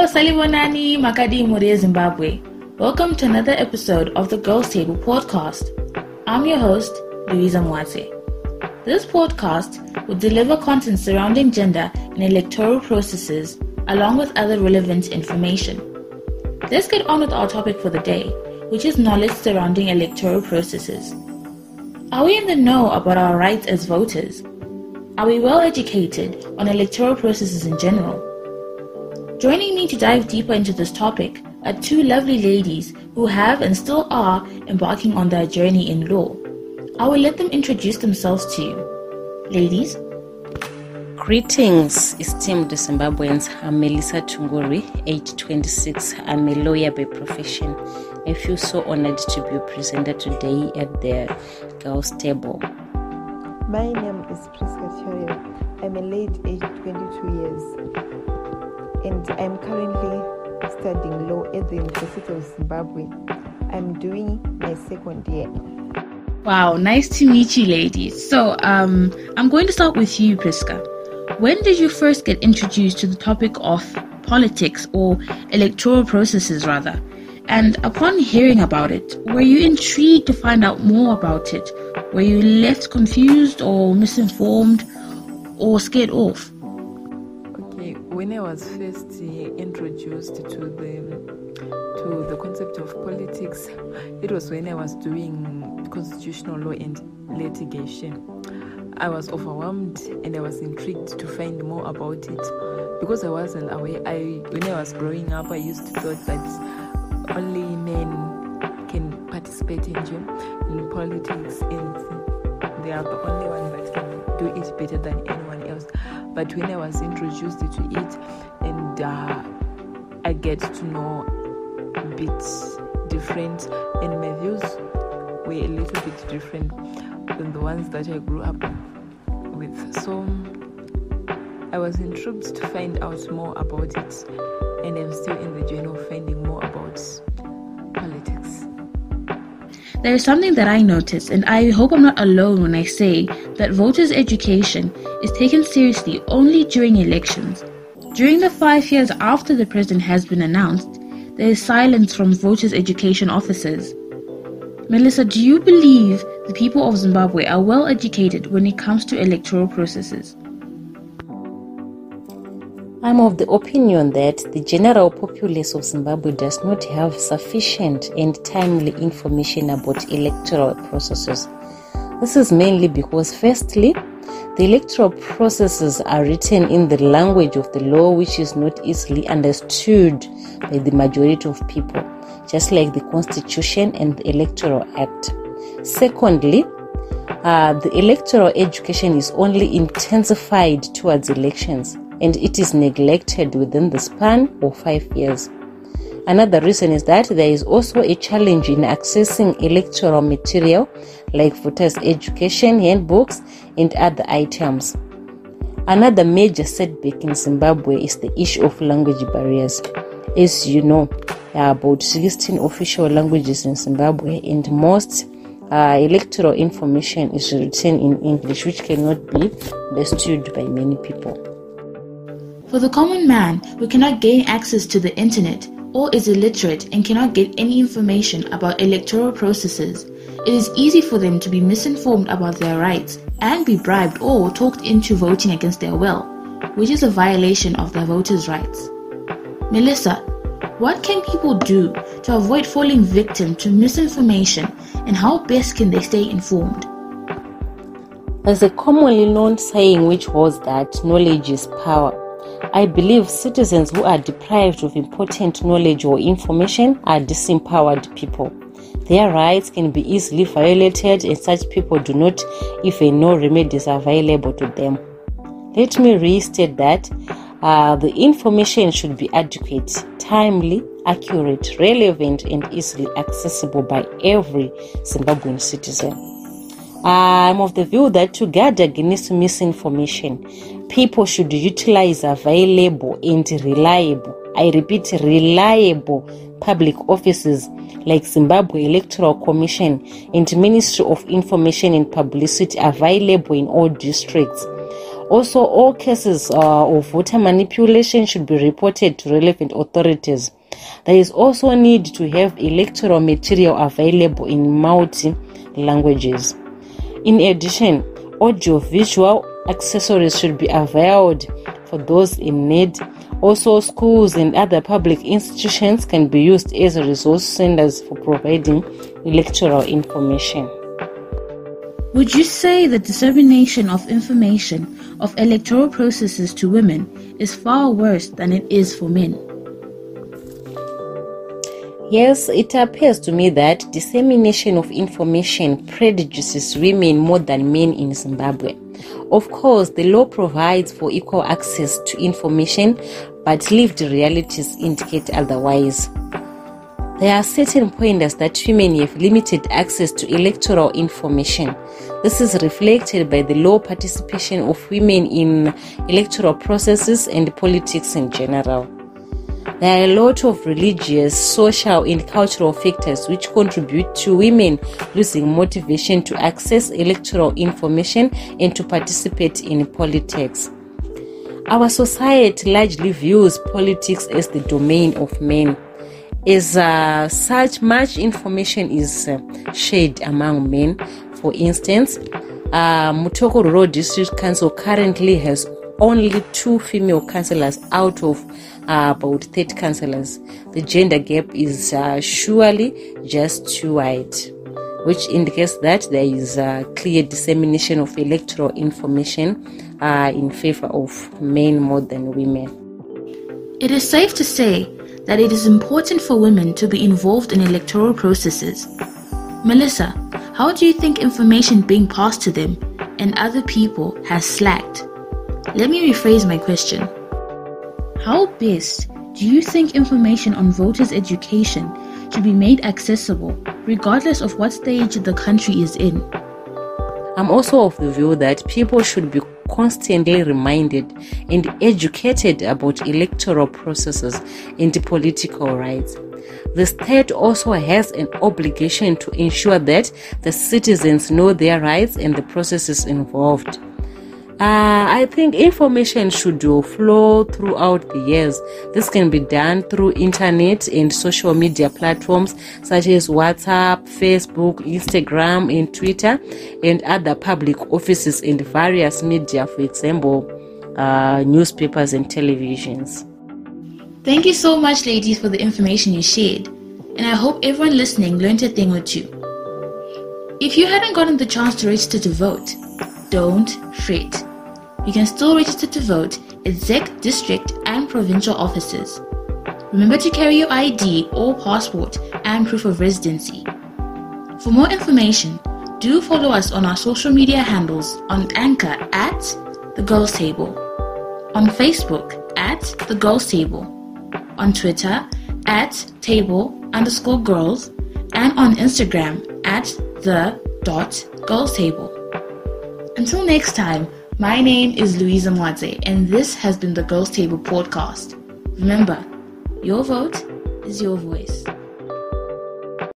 salibonani makadi Mure Zimbabwe. Welcome to another episode of the Girls Table podcast. I'm your host, Louisa Mwatse. This podcast will deliver content surrounding gender and electoral processes along with other relevant information. Let's get on with our topic for the day, which is knowledge surrounding electoral processes. Are we in the know about our rights as voters? Are we well educated on electoral processes in general? Joining me to dive deeper into this topic are two lovely ladies who have and still are embarking on their journey in law. I will let them introduce themselves to you. Ladies. Greetings, esteemed Zimbabweans. I'm Melissa Tunguri, age 26. I'm a lawyer by profession. I feel so honored to be a presenter today at the Girls Table. My name is Priska Choriel. I'm a late age 22 years and I'm currently studying law at the University of Zimbabwe. I'm doing my second year. Wow, nice to meet you ladies. So I'm going to start with you, Priska. When did you first get introduced to the topic of politics or electoral processes rather? And upon hearing about it, were you intrigued to find out more about it? Were you left confused or misinformed or scared off? Okay, when I was first introduced to the concept of politics, it was when I was doing constitutional law and litigation. I was overwhelmed and I was intrigued to find more about it because I wasn't aware. When I was growing up, I used to thought that only men can participate in politics and they are the only one that can do it better than anyone else. But when I was introduced to it and I get to know a bit different and my views were a little bit different than the ones that I grew up with. So I was intrigued to find out more about it and I'm still in the journey of finding more about politics. There is something that I noticed, and I hope I'm not alone when I say that voters' education is taken seriously only during elections. During the 5 years after the president has been announced, there is silence from voters' education officers. Melissa, do you believe the people of Zimbabwe are well educated when it comes to electoral processes? I'm of the opinion that the general populace of Zimbabwe does not have sufficient and timely information about electoral processes. This is mainly because, firstly, the electoral processes are written in the language of the law, which is not easily understood by the majority of people, just like the Constitution and the Electoral Act. Secondly, the electoral education is only intensified towards elections, and it is neglected within the span of 5 years. Another reason is that there is also a challenge in accessing electoral material like voters' education, handbooks, and other items. Another major setback in Zimbabwe is the issue of language barriers. As you know, there are about 16 official languages in Zimbabwe, and most electoral information is written in English, which cannot be understood by many people. For the common man who cannot gain access to the internet or is illiterate and cannot get any information about electoral processes, it is easy for them to be misinformed about their rights and be bribed or talked into voting against their will, which is a violation of their voters' rights. Melissa, what can people do to avoid falling victim to misinformation, and how best can they stay informed? There's a commonly known saying which was that knowledge is power. I believe citizens who are deprived of important knowledge or information are disempowered people. Their rights can be easily violated and such people do not even know remedies are available to them. Let me restate that the information should be adequate, timely, accurate, relevant, and easily accessible by every Zimbabwean citizen. I'm of the view that to guard against misinformation, people should utilize available and reliable, I repeat, reliable public offices like Zimbabwe Electoral Commission and Ministry of Information and Publicity available in all districts. Also, all cases of voter manipulation should be reported to relevant authorities. There is also a need to have electoral material available in multi-languages. In addition, audio-visual accessories should be availed for those in need. Also, schools and other public institutions can be used as resource centers for providing electoral information. Would you say the dissemination of information of electoral processes to women is far worse than it is for men? Yes, it appears to me that dissemination of information prejudices women more than men in Zimbabwe. Of course, the law provides for equal access to information, but lived realities indicate otherwise. There are certain pointers that women have limited access to electoral information. This is reflected by the low participation of women in electoral processes and politics in general. There are a lot of religious, social, and cultural factors which contribute to women losing motivation to access electoral information and to participate in politics. Our society largely views politics as the domain of men. As such, much information is shared among men. For instance, Mutoko Rural District Council currently has only 2 female councillors out of about 30 councillors. The gender gap is surely just too wide, which indicates that there is a clear dissemination of electoral information in favor of men more than women. It is safe to say that it is important for women to be involved in electoral processes. Melissa, how do you think information being passed to them and other people has slacked? Let me rephrase my question. How best do you think information on voters' education should be made accessible, regardless of what stage the country is in? I'm also of the view that people should be constantly reminded and educated about electoral processes and political rights. The state also has an obligation to ensure that the citizens know their rights and the processes involved. I think information should flow throughout the years. This can be done through internet and social media platforms such as WhatsApp, Facebook, Instagram, and Twitter, and other public offices and various media, for example, newspapers and televisions. Thank you so much, ladies, for the information you shared, and I hope everyone listening learned a thing or two. If you hadn't gotten the chance to register to vote, don't fret. You can still register to vote at ZEC district and provincial offices. Remember to carry your ID or passport and proof of residency. For more information, do follow us on our social media handles on Anchor at The Girls Table, on Facebook at The Girls Table, on Twitter at table_girls, and on Instagram at the.girls table. Until next time, my name is Louisa Mwatse, and this has been the Girls Table podcast. Remember, your vote is your voice.